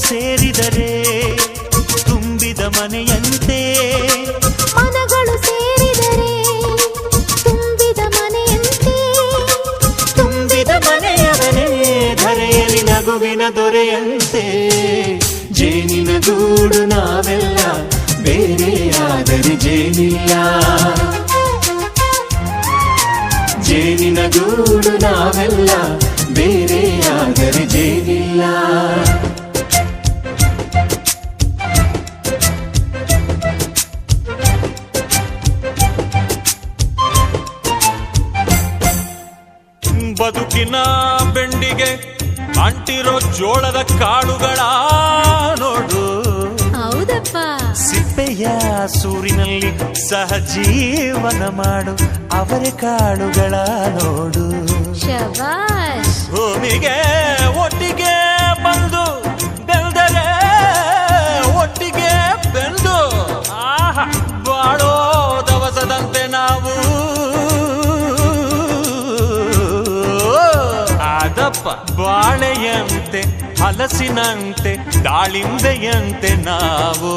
ಸೇರಿದರೆ ತುಂಬಿದ ಮನೆಯಂತೆ, ಮನಗಳು ಸೇರಿದರೆ ತುಂಬಿದ ಮನೆಯಂತೆ, ತುಂಬಿದ ಮನೆಯವನೇ ಧರೆಯಲ್ಲಿ ನಗುವಿನ ದೊರೆಯಂತೆ. ಜೇನಿನ ಗೂಡು ನಾವೆಲ್ಲ, ಬೇರೆಯಾದರೆ ಜೇನಿಲ್ಲ. ಜೇನಿನ ಗೂಡು ನಾವೆಲ್ಲ, ಬೇರೆಯಾದರೆ ಜೇನಿಲ್ಲ. ಬದುಕಿನ ಬೆಂಡಿಗೆ ಅಂಟಿರೋ ಜೋಳದ ಕಾಳುಗಳ ನೋಡು, ಹೌದಪ್ಪ. ಸಿಪ್ಪೆಯ ಸೂರಿನಲ್ಲಿ ಸಹಜೀವನ ಮಾಡು ಅವರೆ ಕಾಳುಗಳ ನೋಡು. ಶಬಾಷ್. ಭೂಮಿಗೆ ಒಟ್ಟಿಗೆ ಬಂದು ಬೆಳೆದರೆ ಒಟ್ಟಿಗೆ ಬೆಂದು ಬಾಳೋ ದವಸದಂತೆ ನಾವು. ಅದಪ್ಪ ಬಾಳೆಯಂತೆ, ಹಲಸಿನಂತೆ, ದಾಳಿಂಬೆಯಂತೆ ನಾವು.